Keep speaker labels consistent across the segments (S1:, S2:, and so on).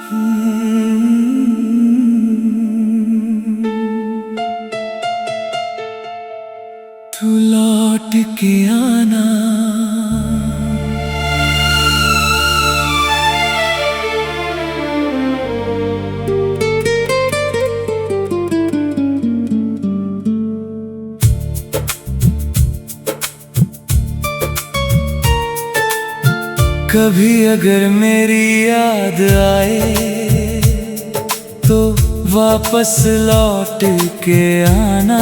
S1: तू लौट के आना, कभी अगर मेरी याद आए तो वापस लौट के आना।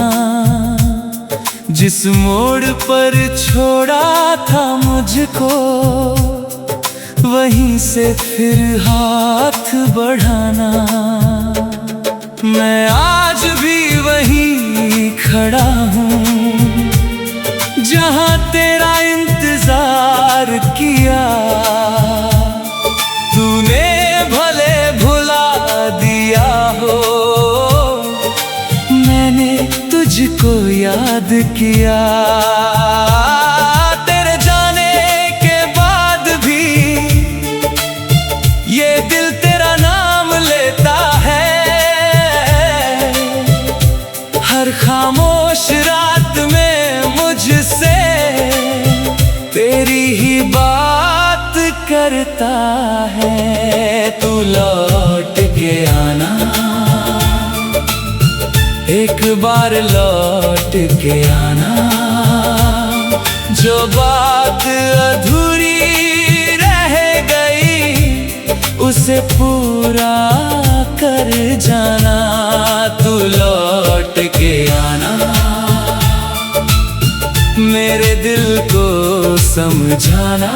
S1: जिस मोड़ पर छोड़ा था मुझको वहीं से फिर हाथ बढ़ाना। मैं आज भी वहीं खड़ा हूँ जहाँ तेरा इंतजार किया। तूने भले भुला दिया हो, मैंने तुझको याद किया। तेरे जाने के बाद भी ये दिल तेरा नाम लेता है। हर खामोश रात में मुझसे तेरी ही बात करता है। तू लौट के आना, एक बार लौट के आना। जो बात अधूरी रह गई उसे पूरा कर जाना। तू लौट के आना, मेरे दिल को समझाना।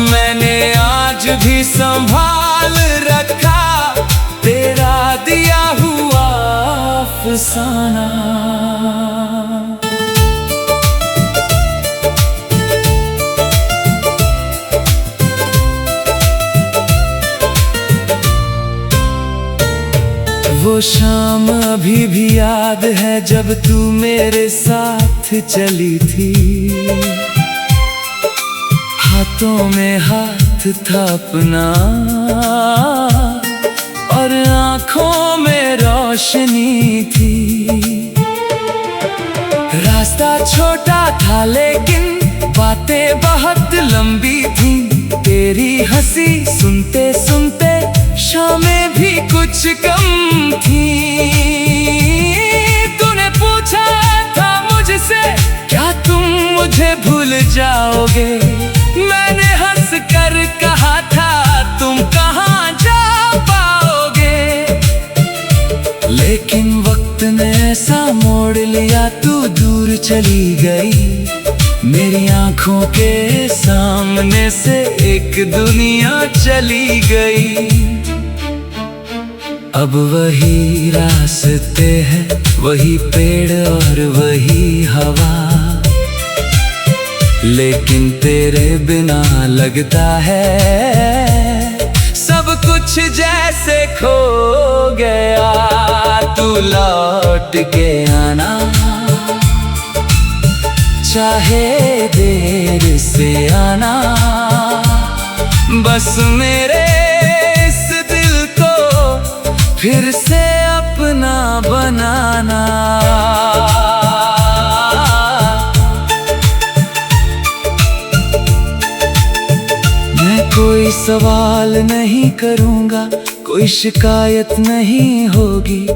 S1: मैंने आज भी संभाल रखा तेरा दिया हुआ अफसाना। वो शाम अभी भी याद है जब तू मेरे साथ चली थी। हाथों में हाथ था अपना और आँखों में रोशनी थी। रास्ता छोटा था लेकिन बातें बहुत लंबी थी। तेरी हंसी सुनते सुनते शामें भी कुछ कम थी। तूने पूछा था मुझसे क्या तुम मुझे भूल जाओगे। मैंने हंस कर कहा था तुम कहाँ जा पाओगे। लेकिन वक्त ने ऐसा मोड़ लिया, तू दूर चली गई। मेरी आंखों के सामने से एक दुनिया चली गई। अब वही रास्ते हैं, वही पेड़ और वही हवा। लेकिन तेरे बिना लगता है सब कुछ जैसे खो गया। तू लौट के आना, चाहे देर से आना। बस मेरे इस दिल को फिर से अपना बनाना। मैं कोई सवाल नहीं करूँगा, कोई शिकायत नहीं होगी।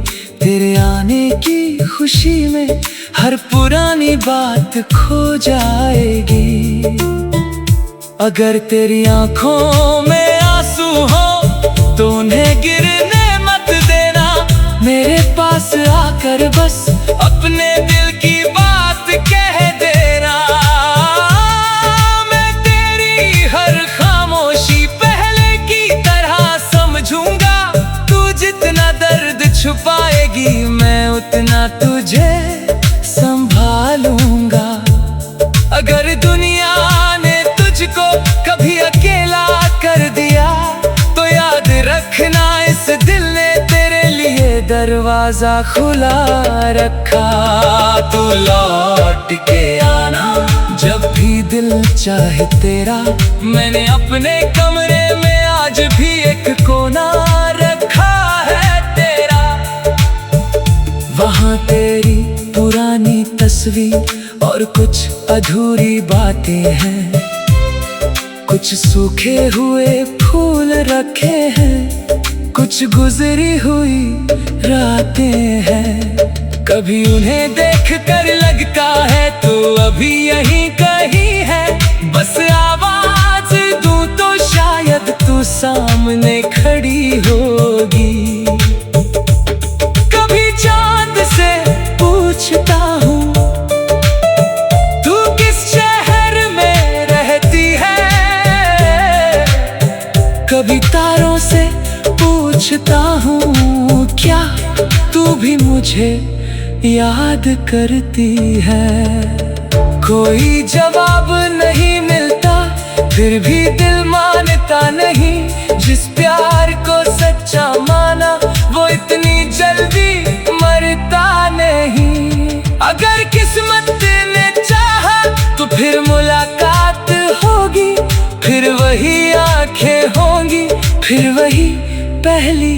S1: तेरे आने की खुशी में हर पुरानी बात खो जाएगी। अगर तेरी आंखों में आंसू हो तो उन्हें गिरने मत देना। मेरे पास आकर बस अपने दिल की बात कह देना। मैं तेरी हर खामोशी पहले की तरह समझूंगा। तू जितना दर्द छुपाएगी मैं उतना तुझे संभालूंगा। अगर दुनिया ने तुझको कभी अकेला कर दिया तो याद रखना इस दिल ने तेरे लिए दरवाजा खुला रखा। तू लौट के आना जब भी दिल चाहे तेरा। मैंने अपने कमरे में आज आज भी एक कोना रखा है तेरा। वहाँ तेरी पुरानी तस्वीर और कुछ अधूरी बातें हैं। कुछ सूखे हुए फूल रखे हैं, कुछ गुजरी हुई रातें हैं। कभी उन्हें देख कर लगता है तू अभी यहीं कहीं है। बस आवाज दूं तो शायद तू सामने खड़ी होगी। कभी चांद से पूछता हूँ तू किस शहर में रहती है। कभी तारों से पूछता हूँ क्या तू भी मुझे याद करती है। कोई जवाब नहीं मिलता फिर भी दिल मानता नहीं। जिस प्यार को सच्चा माना वो इतनी जल्दी मरता नहीं। अगर किस्मत ने चाहा तो फिर मुलाकात होगी, फिर वही आंखें होंगी, फिर वही पहली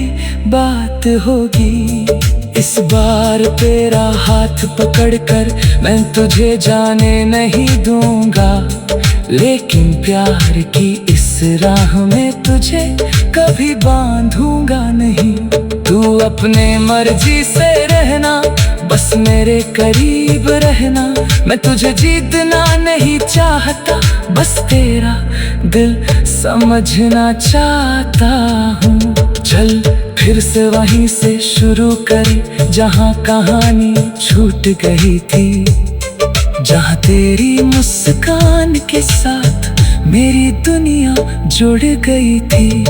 S1: बात होगी। इस बार तेरा हाथ पकड़कर मैं तुझे जाने नहीं दूंगा, लेकिन प्यार की इस राह में तुझे कभी बांधूंगा नहीं। तू अपने मर्जी से रहना, बस मेरे करीब रहना। मैं तुझे जीतना नहीं चाहता, बस तेरा दिल समझना चाहता हूँ। चल फिर से वहीं से शुरू करें जहाँ कहानी छूट गई थी। जहाँ तेरी मुस्कान के साथ मेरी दुनिया जुड़ गई थी।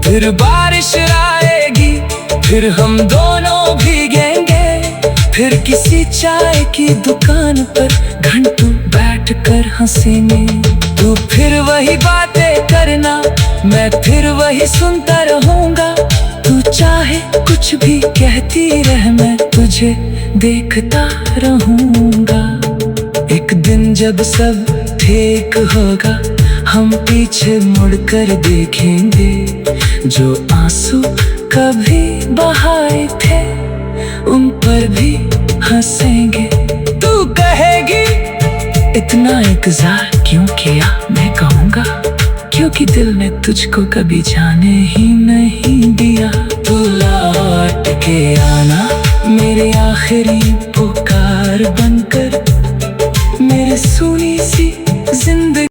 S1: फिर बारिश आएगी, फिर हम दोनों भीगेंगे। फिर किसी चाय की दुकान पर घंटों बैठकर हंसेंगे। तू फिर वही बातें करना, मैं फिर वही सुनता रहूंगा। तू चाहे कुछ भी कहती रह, मैं तुझे देखता रहूंगा। एक दिन जब सब ठीक होगा हम पीछे मुड़कर देखेंगे। जो आंसू कभी बहाए थे उन पर भी हंसेंगे। तू कहेगी इतना इंतजार क्यों किया, मैं कहूँगा क्योंकि दिल ने तुझको कभी जाने ही नहीं दिया। तू लौट के आना मेरे आखिरी पुकार बनकर, मेरे सुनी सी जिंदगी।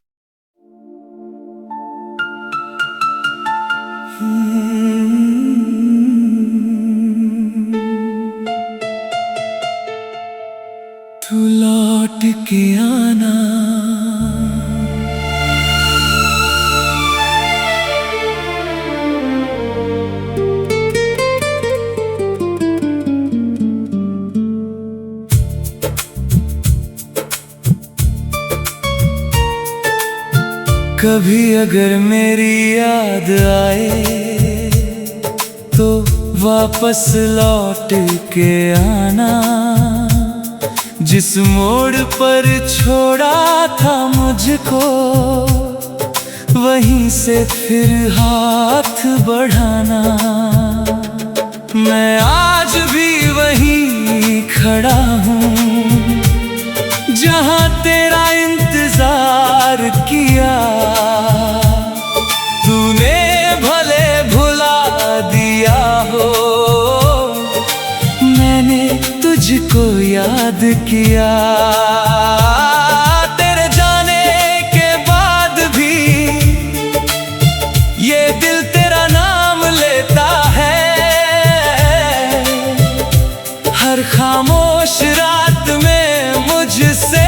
S1: तू लौट के आना कभी अगर मेरी याद आए तो वापस लौट के आना। जिस मोड़ पर छोड़ा था मुझको वहीं से फिर हाथ बढ़ाना। मैं आज भी वहीं खड़ा हूँ जहाँ तेरा इंतजार किया। तूने भले भुला दिया हो, मैंने तुझको याद किया। तेरे जाने के बाद भी ये दिल तेरा नाम लेता है। हर खामोश रात में मुझसे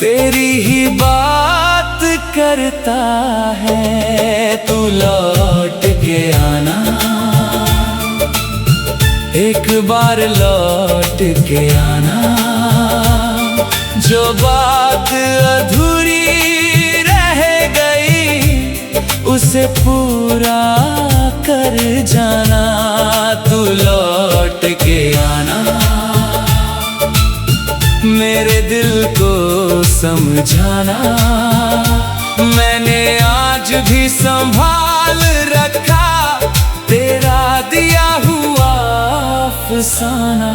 S1: तेरी ही बात करता है। तू लौट के आना, एक बार लौट के आना। जो बात अधूरी रह गई उसे पूरा कर जाना। तू लौट के आना, मेरे दिल को समझाना। मैंने आज भी संभाल रखा तेरा दिया हुआ अफसाना।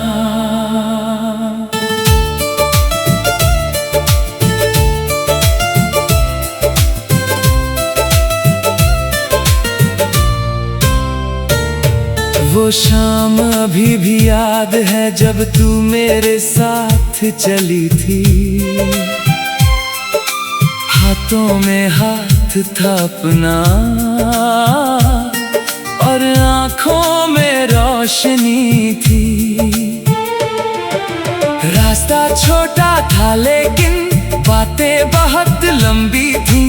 S1: वो शाम अभी भी याद है जब तू मेरे साथ चली थी। हाथों में हाथ था अपना और आँखों में रोशनी थी। रास्ता छोटा था लेकिन बातें बहुत लंबी थी।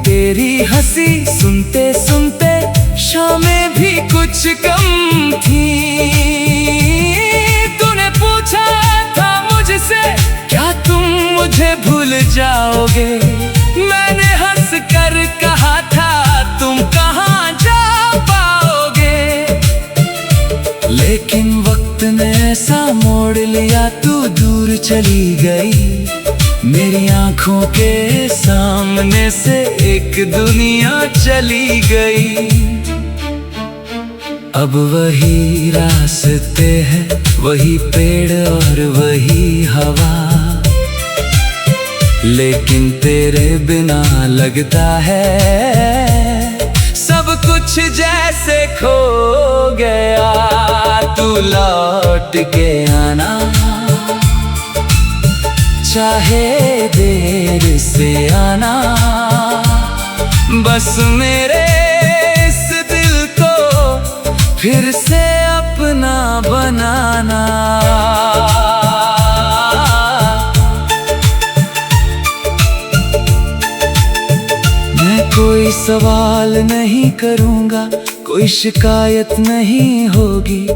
S1: तेरी हंसी सुनते सुनते शामें भी कुछ कम थी। तूने पूछा था मुझसे क्या तुम मुझे भूल जाओगे। मैंने हंस कर कहा था तुम कहाँ जा पाओगे। लेकिन वक्त ने ऐसा मोड़ लिया तू दूर चली गई। मेरी आंखों के सामने से एक दुनिया चली गई। अब वही रास्ते हैं, वही पेड़ और वही हवा, लेकिन तेरे बिना लगता है सब कुछ जैसे खो गया। तू लौट के आना चाहे देर से आना, बस मेरे इस दिल को फिर से अपना बनाना। मैं कोई सवाल नहीं करूँगा, कोई शिकायत नहीं होगी।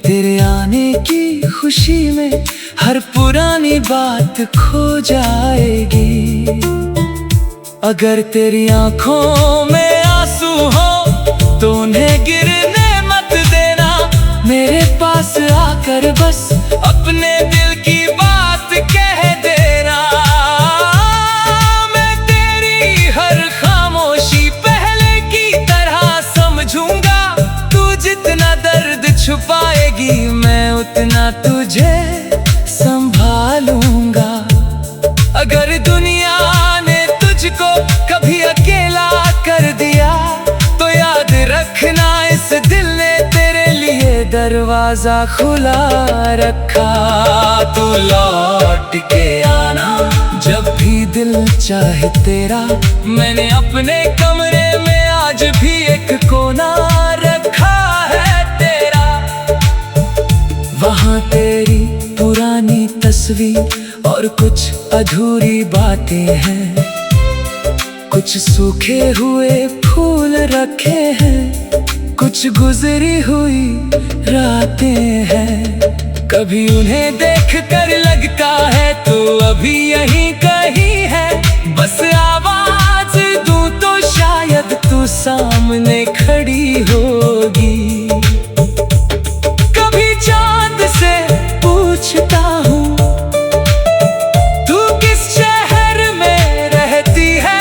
S1: तेरे आने की खुशी में हर पुरानी बात खो जाएगी। अगर तेरी आंखों में आंसू हो तो उन्हें गिरने मत देना। मेरे पास आकर बस अपने दिल की बात कह देना। मैं तेरी हर खामोशी पहले की तरह समझूंगा। तू जितना दर्द छुपाएगी मैं उतना तुझे संभालूंगा। अगर दुनिया ने तुझको कभी अकेला कर दिया तो याद रखना इस दिल ने तेरे लिए दरवाजा खुला रखा। तू लौट के आना जब भी दिल चाहे तेरा। मैंने अपने कमरे में आज भी एक कोना रखा है तेरा। वहाँ तेरी पुरानी तस्वीर और कुछ अधूरी बातें हैं। कुछ सूखे हुए फूल रखे हैं, कुछ गुजरी हुई रातें हैं। कभी उन्हें देख कर लगता है तू अभी यहीं कहीं है। बस आवाज दूं तो शायद तू सामने खड़ी होगी। कभी चांद से पूछता हूँ तू किस शहर में रहती है।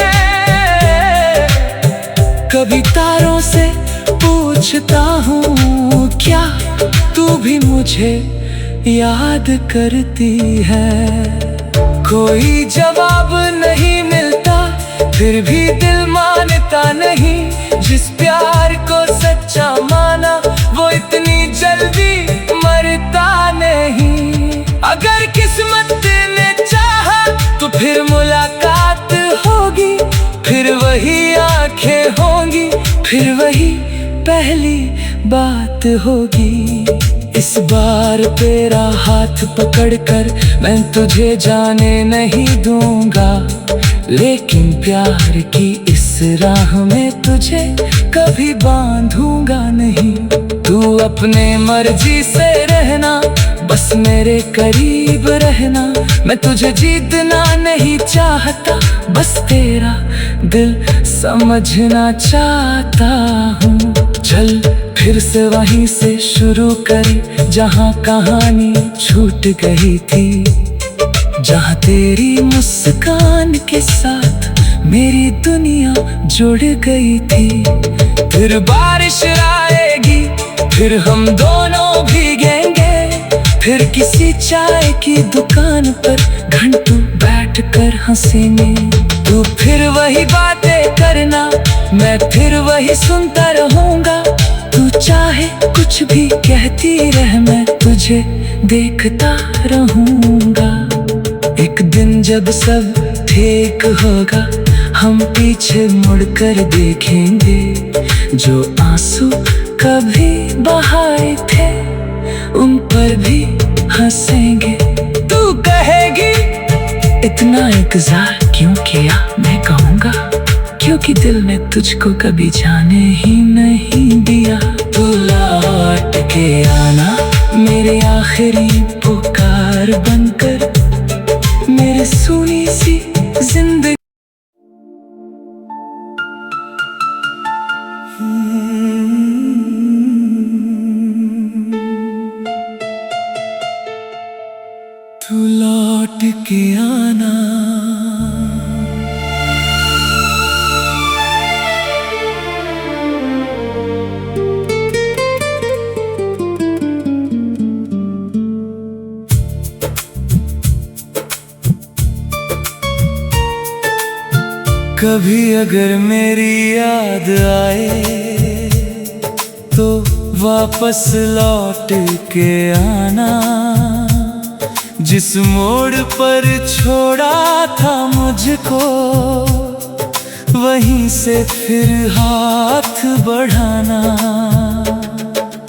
S1: कभी तारों से पूछता हूँ क्या तू भी मुझे याद करती है। कोई जवाब नहीं मिलता फिर भी दिल मानता नहीं। जिस प्यार को सच्चा माना वो इतनी जल्दी मरता नहीं। अगर किस्मत ने चाहा तो फिर मुलाकात होगी। फिर वही आंखें होंगी, फिर वही पहली बात होगी। इस बार तेरा हाथ पकड़कर मैं तुझे जाने नहीं दूंगा। लेकिन प्यार की इस राह में तुझे कभी बांधूंगा नहीं। तू अपने मर्जी से रहना, बस मेरे करीब रहना। मैं तुझे जीतना नहीं चाहता, बस तेरा दिल समझना चाहता हूँ। चल फिर से वहीं से शुरू करें जहाँ कहानी छूट गई थी। जहाँ तेरी मुस्कान के साथ मेरी दुनिया जुड़ गई थी। फिर बारिश आएगी, फिर हम दोनों भीगेंगे, फिर किसी चाय की दुकान पर घंटों बैठकर हंसेंगे। तू फिर वही बातें करना, मैं फिर वही सुनता रहूंगा। तू चाहे कुछ भी कहती रह, मैं तुझे देखता रहूंगा। एक दिन जब सब ठीक होगा, हम पीछे मुड़कर देखेंगे। जो आंसू कभी बहाए थे, उन पर भी हंसेंगे। तू कहेगी इतना इंतजार क्यों किया, मैं कहूँगा क्योंकि दिल ने तुझको कभी जाने ही नहीं दिया। तू लौट के आना मेरे आखिरी पुकार बनकर, मेरे सुनी सी जिंदगी। तू लौट के आना। कभी अगर मेरी याद आए तो वापस लौट के आना। जिस मोड़ पर छोड़ा था मुझको, वहीं से फिर हाथ बढ़ाना।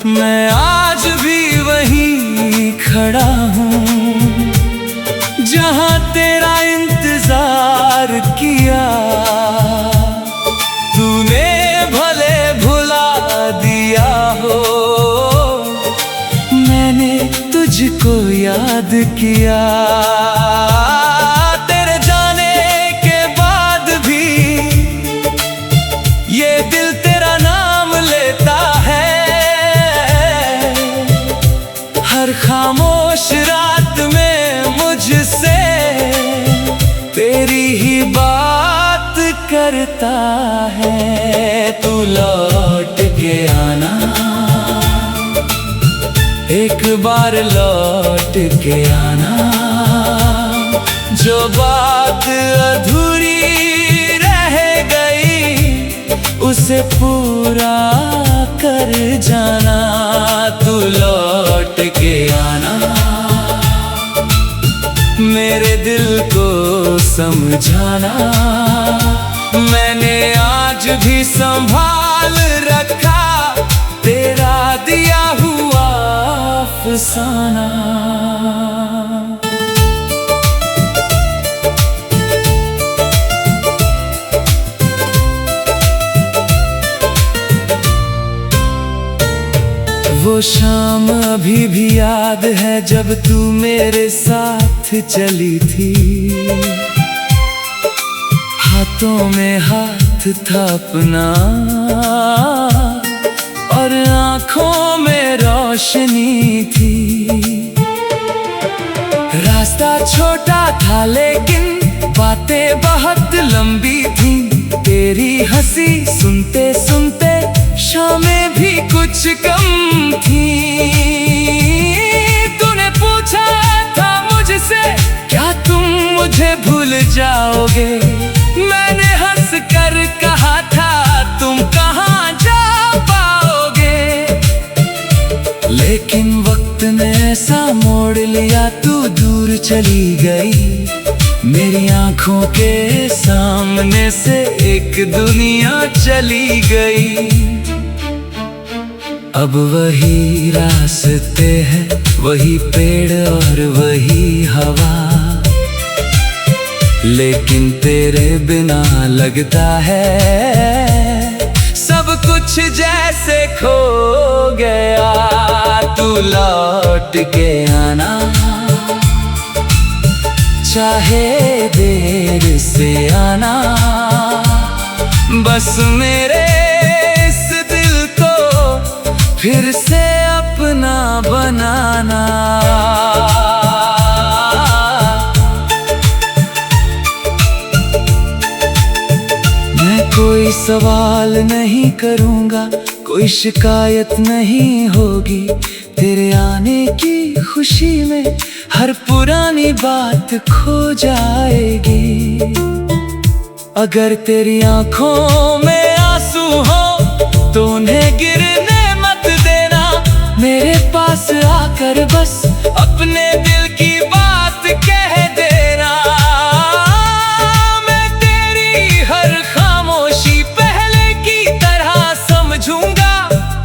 S1: मैं आज भी वहीं खड़ा हूँ जहाँ तेरा इंतजार किया। तूने भले भुला दिया हो, मैंने तुझको याद किया। तेरे जाने के बाद भी ये दिल तेरा नाम लेता है। हर खामोश रात में मुझसे तेरी ही बात करता है। तू लौट के आना, एक बार लौट के आना। जो बात अधूरी रह गई, उसे पूरा कर जाना। तू लौट के आना, मेरे दिल को समझाना। मैंने आज भी संभाल रखा तेरा दिया हुआ अफसाना। वो शाम अभी भी याद है जब तू मेरे साथ चली थी। हाथों में हाथ था अपना और आँखों में रोशनी थी। रास्ता छोटा था लेकिन बातें बहुत लंबी थी। तेरी हंसी सुनते सुनते शामें भी कुछ कम थी। तूने पूछा था मुझसे क्या तुम मुझे भूल जाओगे। मैंने हंस कर कहा था तुम कहाँ जा पाओगे। लेकिन वक्त ने ऐसा मोड़ लिया, तू दूर चली गई। मेरी आंखों के सामने से एक दुनिया चली गई। अब वही रास्ते हैं, वही पेड़ और वही हवा। लेकिन तेरे बिना लगता है सब कुछ जैसे खो गया। तू लौट के आना, चाहे देर से आना। बस मेरे इस दिल को फिर से अपना बनाना। कोई सवाल नहीं करूँगा, कोई शिकायत नहीं होगी। तेरे आने की खुशी में हर पुरानी बात खो जाएगी। अगर तेरी आंखों में आंसू हो तो उन्हें गिरने मत देना। मेरे पास आकर बस अपने दिल की बात कह देना। मैं तेरी हर खामोशी पहले की तरह समझूंगा।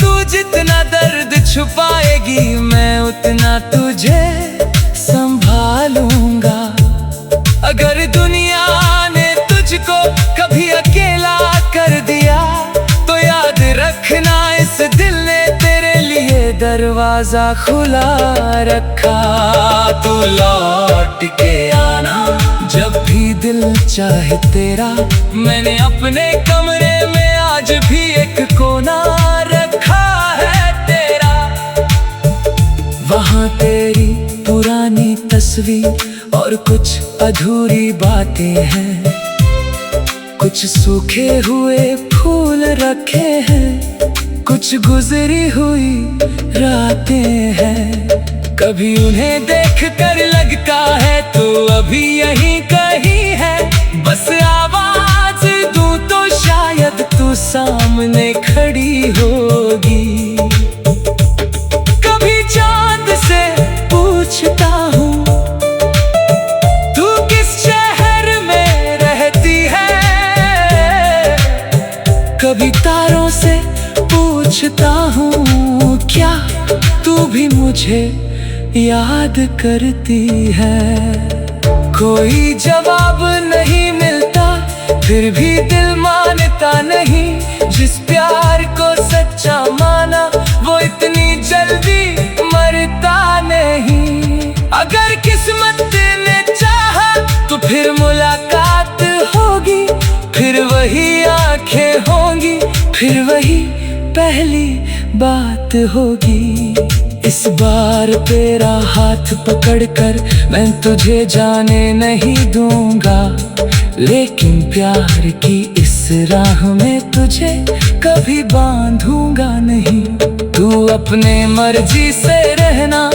S1: तू जितना दर्द छुपाएगी मैं उतना तुझे संभालूंगा। अगर दुनिया ने तुझको कभी अकेला कर दिया तो याद रखना इस दिल ने तेरे लिए दरवाजा खुला रखा। तू लौट के आना जब भी दिल चाहे तेरा। मैंने अपने कमरे में आज भी एक कोना रखा है तेरा। वहाँ तेरी पुरानी तस्वीर और कुछ अधूरी बातें हैं। कुछ सूखे हुए फूल रखे हैं, कुछ गुजरी हुई रातें हैं। कभी उन्हें देख कर लगता है तो अभी यहीं कहीं है। बस आवाज दूं तो शायद तू सामने खड़ी होगी। कभी चांद से पूछता हूँ तू किस शहर में रहती है। कभी तारों से पूछता हूँ क्या तू भी मुझे याद करती है। कोई जवाब नहीं मिलता फिर भी दिल मानता नहीं। जिस प्यार को सच्चा माना वो इतनी जल्दी मरता नहीं। अगर किस्मत ने चाहा तो फिर मुलाकात होगी। फिर वही आंखें होंगी, फिर वही पहली बात होगी। इस बार तेरा हाथ पकड़कर मैं तुझे जाने नहीं दूंगा। लेकिन प्यार की इस राह में तुझे कभी बांधूंगा नहीं। तू अपने मर्जी से रहना,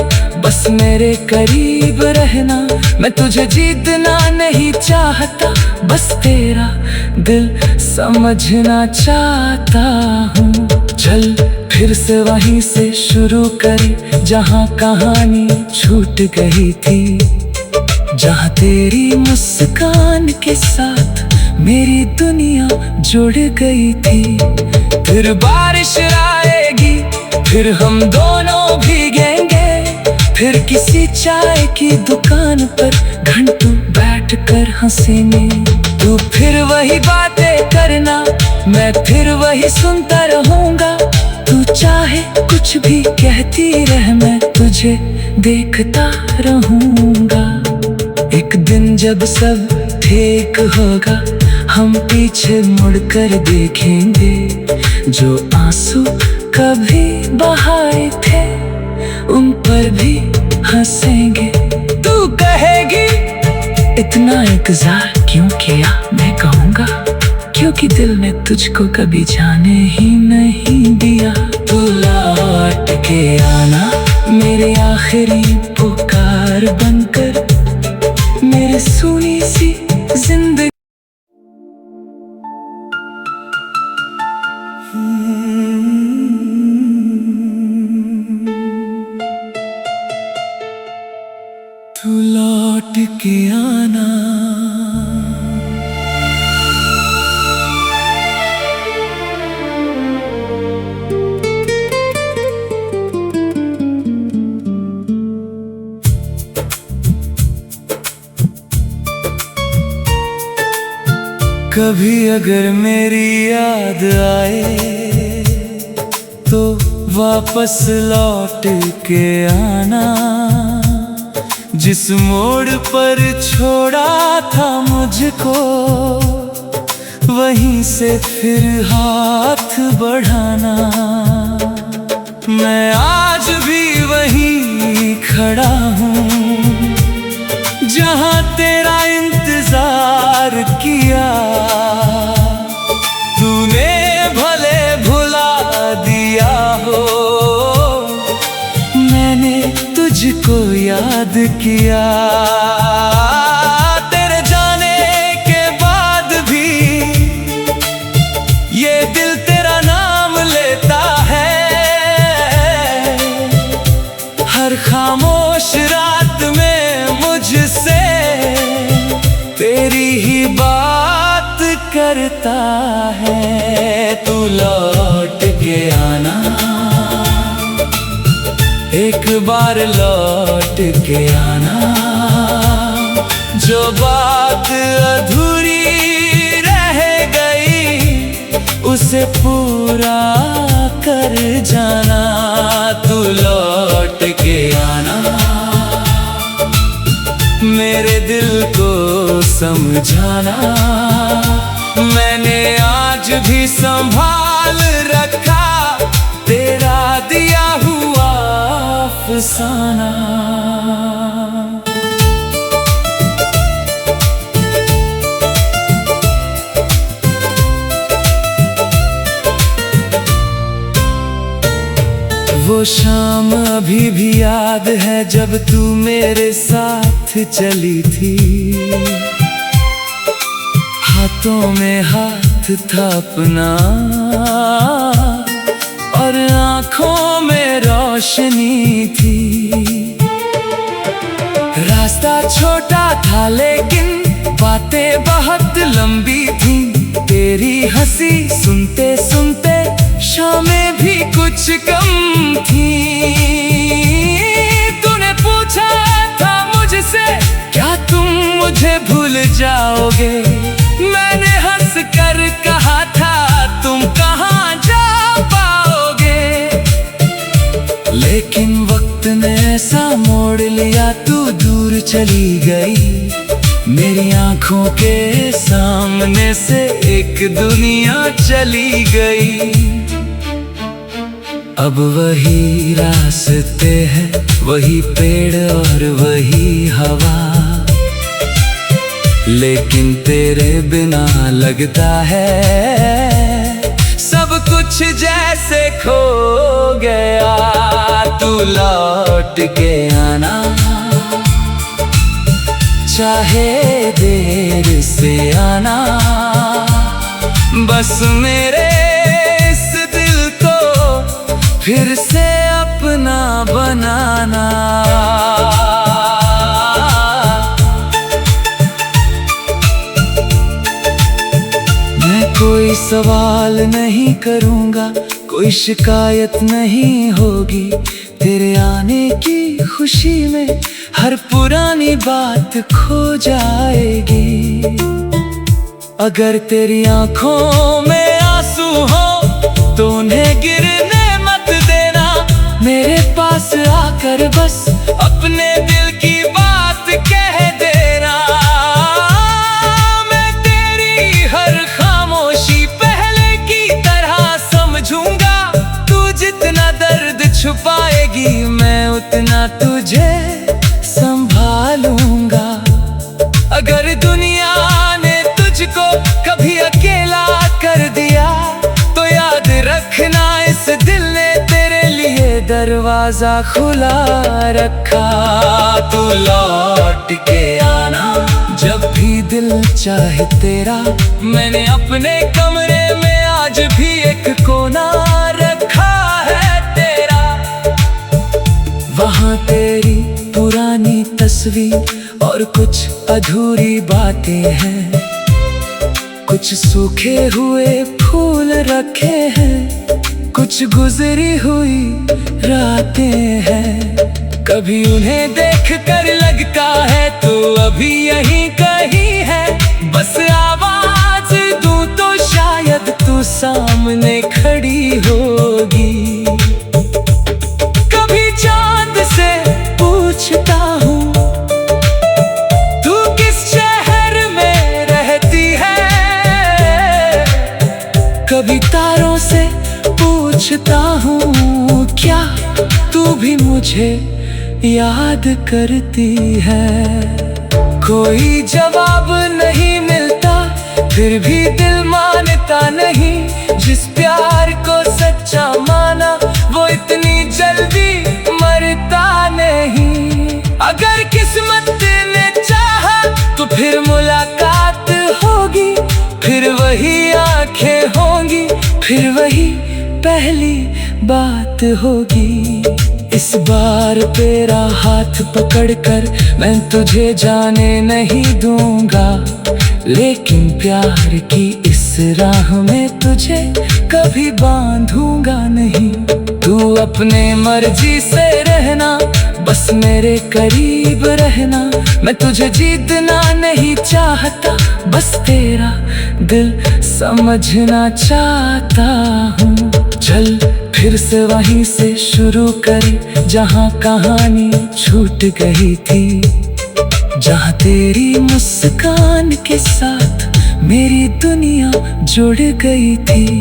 S1: बस मेरे करीब रहना। मैं तुझे जीतना नहीं चाहता, बस तेरा दिल समझना चाहता हूँ। चल फिर से वहीं से शुरू करें जहाँ कहानी छूट गई थी। जहाँ तेरी मुस्कान के साथ मेरी दुनिया जुड़ गई थी। फिर बारिश आएगी, फिर हम दोनों भीगेंगे। फिर किसी चाय की दुकान पर घंटों बैठकर हंसेंगे। तू फिर वही बातें करना, मैं फिर वही सुनता रहूंगा। तू चाहे कुछ भी कहती रह, मैं तुझे देखता रहूंगा। एक दिन जब सब ठीक होगा हम पीछे मुड़कर देखेंगे। जो आंसू कभी बहाए थे उन पर भी हंसेंगे। तू कहेगी इतना इंतजार क्यों किया, मैं कहूँगा क्योंकि दिल ने तुझको कभी जाने ही नहीं दिया। तू लौट के आना मेरे आखिरी पुकार बनकर, मेरे सुनी सी जिंदगी। तू लौट के आना। कभी अगर मेरी याद आए तो वापस लौट के आना। जिस मोड़ पर छोड़ा था मुझको वहीं से फिर हाथ बढ़ाना। मैं आज भी वहीं खड़ा हूँ जहाँ तेरा इंतजार किया। खुद किया। तेरे जाने के बाद भी ये दिल तेरा नाम लेता है। हर खामोश रात में मुझसे तेरी ही बात करता है। तू लौट के आना, एक बार लौट के आना। जो बात अधूरी रह गई उसे पूरा कर जाना। तू लौट के आना, मेरे दिल को समझाना। मैंने आज भी संभाल रखा तेरा दिया हुआ अफसाना। वो शाम अभी भी याद है जब तू मेरे साथ चली थी। हाथों में हाथ था अपना और आँखों में रोशनी थी। रास्ता छोटा था लेकिन बातें बहुत लंबी थी। तेरी हंसी सुनते सुनते शामें भी कुछ कम थी। तूने पूछा था मुझसे क्या तुम मुझे भूल जाओगे। मैंने हंस कर कहा था तुम कहाँ जा पाओगे। लेकिन वक्त ने ऐसा मोड़ लिया, तू दूर चली गई। मेरी आंखों के सामने से एक दुनिया चली गई। अब वही रास्ते हैं, वही पेड़ और वही हवा। लेकिन तेरे बिना लगता है सब कुछ जैसे खो गया। तू लौट के आना, चाहे देर से आना। बस मेरे इस दिल को फिर से अपना बनाना। मैं कोई सवाल नहीं करूँगा, कोई शिकायत नहीं होगी। तेरे आने की खुशी में हर पुरानी बात खो जाएगी। अगर तेरी आंखों में आंसू हो तो उन्हें गिरने मत देना। मेरे पास आकर बस अपने दिल की बात कह देना। मैं तेरी हर खामोशी पहले की तरह समझूंगा। तू जितना दर्द छुपाएगी मैं उतना तुझे संभालूंगा। अगर दुनिया ने तुझको कभी अकेला कर दिया तो याद रखना इस दिल ने तेरे लिए दरवाजा खुला रखा। तू लौट के आना जब भी दिल चाहे तेरा। मैंने अपने कमरे में आज भी एक कोना रखा है तेरा। वहाँ तेरी पुरानी तस्वीर और कुछ अधूरी बातें हैं। कुछ सूखे हुए फूल रखे हैं, कुछ गुजरी हुई रातें हैं। कभी उन्हें देख कर लगता है तू अभी यहीं कहीं है। बस आवाज दूं तो शायद तू सामने खड़ी होगी। कभी चांद से पूछता हूँ तू किस शहर में रहती है। कभी तारों से पूछता हूँ क्या तू भी मुझे याद करती है। कोई जवाब नहीं मिलता फिर भी दिल मानता नहीं। जिस प्यार को सच्चा माना वो इतनी जल्दी मरता नहीं। अगर वही आंखें होंगी, फिर वही पहली बात होगी। इस बार तेरा हाथ पकड़कर मैं तुझे जाने नहीं दूंगा, लेकिन प्यार की इस राह में तुझे कभी बांधूंगा नहीं। तू अपने मर्जी से रहना, बस मेरे करीब रहना। मैं तुझे जीतना नहीं चाहता, बस तेरा दिल समझना चाहता हूँ। चल फिर से वहीं से शुरू करें जहाँ कहानी छूट गई थी, जहाँ तेरी मुस्कान के साथ मेरी दुनिया जुड़ गई थी।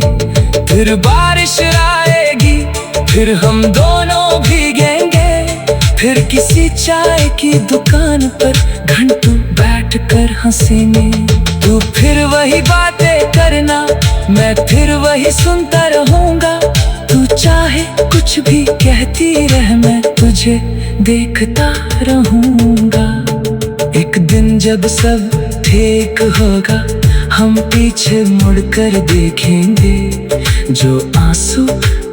S1: फिर बारिश आएगी, फिर हम दोनों भीगेंगे, फिर किसी चाय की दुकान पर घंटों बैठकर हंसेंगे। तू फिर वही बातें करना, मैं फिर वही सुनता रहूंगा। तू चाहे कुछ भी कहती रह, मैं तुझे देखता रहूंगा। एक दिन जब सब ठीक होगा, हम पीछे मुड़कर देखेंगे, जो आंसू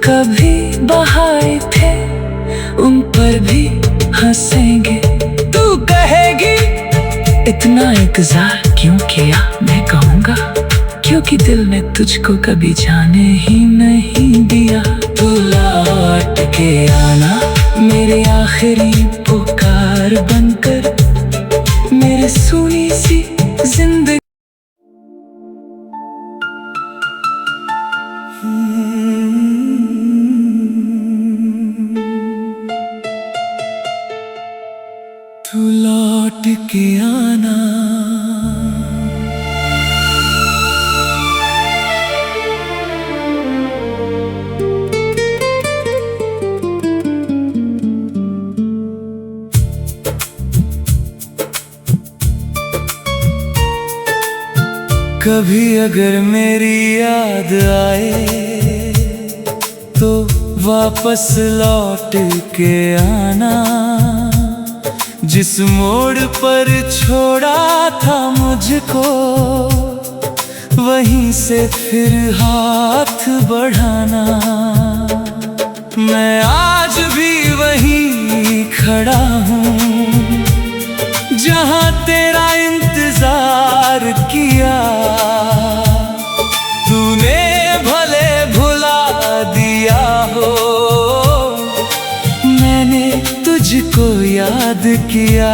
S1: कभी बहाए थे उन पर भी हंसेंगे। तू कहेगी इतना इंतजार क्यों किया, मैं कहूँगा क्योंकि दिल ने तुझको कभी जाने ही नहीं दिया। तू लौट के आना मेरे आखिरी पुकार बनकर, मेरे सुनी सी जिंदगी। तू लौट के आना। कभी अगर मेरी याद आए तो वापस लौट के आना, जिस मोड़ पर छोड़ा था मुझको वहीं से फिर हाथ बढ़ाना। मैं आज भी वहीं खड़ा हूँ जहाँ तेरा इंतजार किया। तूने भले भुला दिया हो, मैंने तुझको याद किया।